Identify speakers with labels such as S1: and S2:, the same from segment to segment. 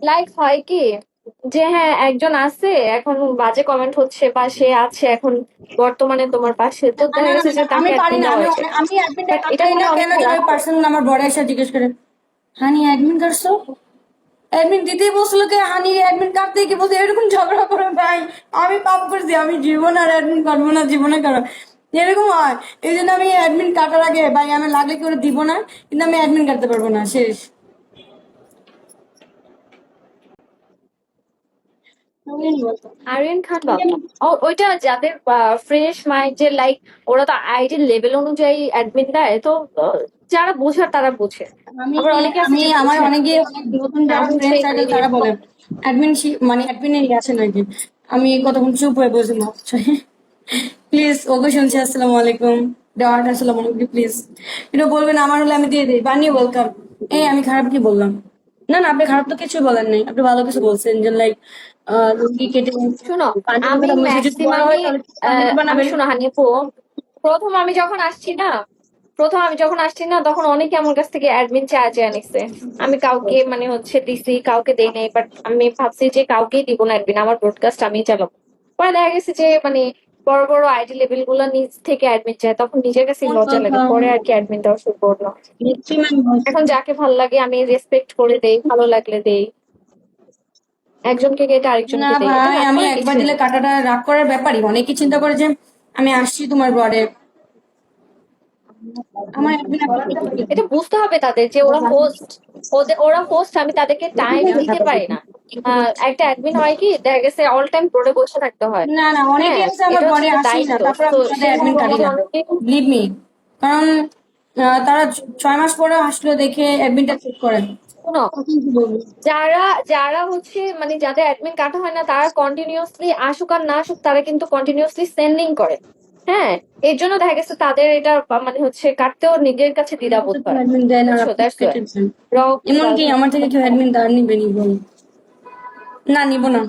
S1: Like হয় কি যে হ্যাঁ একজন আছে এখন বাজে কমেন্ট হচ্ছে বা সে আছে এখন বর্তমানে তোমার পাশে, তো
S2: না
S1: দেখা
S2: না
S1: গেছে যে
S2: না, আমি
S1: তাকে
S2: পারি
S1: অ্যাডমিন
S2: না।
S1: দেওয়া
S2: আমি
S1: হয়েছে।
S2: আমি অ্যাডমিনটা
S1: বাট এটা
S2: কাটাই না
S1: করলে অনেক
S2: কেন জানো?
S1: খারাপ
S2: ওই
S1: হয়।
S2: পার্সন আমার বড় এসে জিজ্ঞেস করে, হানি অ্যাডমিন করছো? অ্যাডমিন দিতেই বসলো কে হানি অ্যাডমিন কাটতে কি বলছে, এরকম ঝগড়া করে ভাই। আমি পাপ করছি, আমি জীবন আর অ্যাডমিন করবো না, জীবনে করো এরকম হয়। এই জন্য আমি অ্যাডমিন কাটার আগে ভাই আমি লাগলে করে দিব না, কিন্তু আমি অ্যাডমিন কাটতে পারবো না, শেষ।
S1: আরিয়ান খান বাবা, ওইটা যাদের ফ্রেশ মাইন্ড, যে লাইক ওরা তো আইডি লেভেল অনুযায়ী অ্যাডমিন দেয়, তো যারা বোঝার তারা বোঝে।
S2: আমি
S1: আবার অনেকে আছে
S2: আমি
S1: যে
S2: আমার
S1: বোঝে না,
S2: অনেকে অনেক নতুন
S1: তারা
S2: যারা
S1: হচ্ছে
S2: ফ্রেন্ড
S1: এগুলো
S2: সার্কেল
S1: দিয়ে
S2: তারা বলে অ্যাডমিন মানে অ্যাডমিনে আছে নাকি। আমি কতক্ষণ চুপ হয়ে বসে ভাবছি। প্লিজ ওকে শুনছি, আসসালামু আলাইকুম, দেওয়াটা আসসালামু আলাইকুম প্লিজ। এটা বলবেন আমার হলে আমি দিয়ে দিই, বানিয়ে ওয়েলকাম। এই আমি খারাপ কি বললাম? না না, আপনি খারাপ তো কিছু বলেন নাই, আপনি ভালো কিছু বলছেন যে লাইক লুঙ্গি কেটে
S1: শুনো।
S2: পাঞ্জাবি
S1: আমি
S2: কথা বলছি, যদি বড় হয়
S1: ম্যাক্সিমামই
S2: তাহলে পাঞ্জাবি
S1: আমি
S2: বানাবেন।
S1: শোনো হানিফু, প্রথম আমি যখন আসছি না প্রথম আমি যখন আসছি না তখন অনেকে আমার কাছ থেকে অ্যাডমিন চেয়ে নিচ্ছে। আমি কাউকে মানে হচ্ছে দিছি, কাউকে দেই নাই, বাট আমি ভাবছি যে কাউকেই দিব না অ্যাডমিন, আমার ব্রডকাস্ট আমি চালাবো। পরে দেখা গেছে যে মানে বড় বড় আইডি লেভেল গুলো নিজ থেকে অ্যাডমিন চায়, তখন নিজের কাছে লজ্জা লাগে, পরে আর কি অ্যাডমিন দেওয়া শুরু করলো। এখন যাকে ভালো লাগে আমি রেসপেক্ট করে দেই, ভালো লাগলে দেই, একজনকে কেটে
S2: না
S1: আরেকজনকে দেই, এটা
S2: ভাই,
S1: রাগ
S2: আমি
S1: করার
S2: একবার
S1: কিছুই
S2: দিলে
S1: নেই।
S2: কাটাটা রাগ করার ব্যাপারই, অনেকে চিন্তা করে যে আমি আসছি তোমার ঘরে আমার একদিন
S1: এটা বুঝতে হবে তাদের যে ওরা হোস্ট, ওরা হোস্ট, আমি তাদেরকে টাইম দিতে পারি না। একটা অ্যাডমিন হয় কি দেখা গেছে অল টাইম বোর্ডে বসে থাকতে হয়।
S2: না না, অনেকে
S1: হ্যাঁ,
S2: আছে আমার
S1: এটা হচ্ছে
S2: ঘরে
S1: যে
S2: আসেই না,
S1: দায়িত্ব,
S2: তারপর
S1: তো
S2: আমি তাদের অ্যাডমিন
S1: সেভাবে
S2: কাটি
S1: অনেকে
S2: না,
S1: অনেকে
S2: বিলিভ মি। কারণ তারা 6 মাস পরে আসলো দেখে অ্যাডমিনটা চেক করেন।
S1: শোনো, যারা যারা হচ্ছে মানে যাদের অ্যাডমিন কাটা হয় না তারা কন্টিনিউয়াসলি আসুক আর না আসুক তারা কিন্তু কন্টিনিউয়াসলি সেন্ডিং করে। হ্যাঁ, এর জন্য দেখা গেছে তাদের এটা মানে হচ্ছে কাটতেও নিজের কাছে দ্বিধাবোধ হয়।
S2: অ্যাডমিন দেন আর
S1: বুঝছো,
S2: আপনি
S1: দ্যাটস ওয়াই
S2: কেটেছেন,
S1: রাও
S2: এমনকি আমার থেকে কেউ অ্যাডমিন তার নিবেনি বল? না নিব না।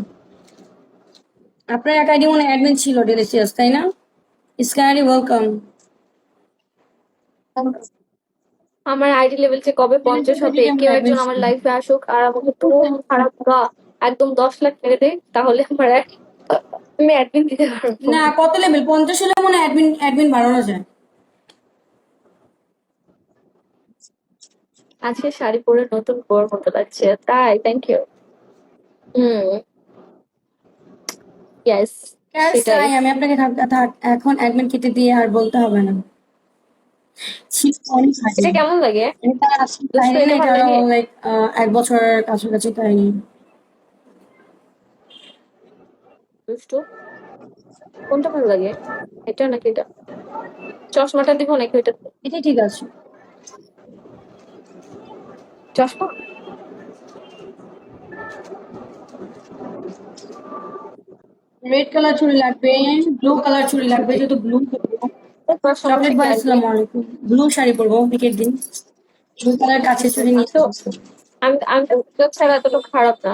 S2: আপনার এক আইডি মনে অ্যাডমিন ছিল ডিলিশিয়াস, তাই না? স্কাইডি ওয়েলকাম।
S1: আমার আইডি লেভেল যে কবে 50 হবে, কেউ একজন আমার লাইফে আসুক আর আমাকে পুরো খারাপ একদম 10 লাখ মেরে দেয়, তাহলে আমার আমি অ্যাডমিন দিতে পারবো।
S2: না, কত লেভেল 50 হলে মনে অ্যাডমিন অ্যাডমিন বাড়ানো যায়।
S1: আজকে শাড়ি পরে নতুন বউর মতো লাগছে, তাই thank you. Hmm, yes,
S2: cash
S1: সেটাই।
S2: চাই আমি আপনাকে, এখন অ্যাডমিন কেটে দিয়ে আর বলতে হবে না। ছি, অনেক হাসি।
S1: এটা কেমন লাগে?
S2: এটা আসলে
S1: দুষ্টু,
S2: কাহিনী না,
S1: এটা
S2: এটা
S1: ভালো
S2: আরো
S1: লাগে?
S2: লাইক 1 বছরের কাছাকাছি কাহিনী।
S1: দুষ্টু কোনটা ভালো লাগে, এটা নাকি এটা? চশমাটা দিব নাকি ওইটা?
S2: এটাই ঠিক আছে।
S1: চশমা।
S2: রেড কালার চুড়ি লাগবে, ব্লু কালার চুড়ি লাগবে, যেহেতু ব্লু।
S1: তোমার
S2: চকলেট
S1: সমস্যা কি
S2: ভাই
S1: আন্টি?
S2: আসসালামু আলাইকুম। ব্লু শাড়ি পরবো বিকের দিন, ব্লু কালার কাছে চুড়ি নিয়ে
S1: তো
S2: আসবো।
S1: আমি আমি তো ছাড়া এতটা খারাপ না।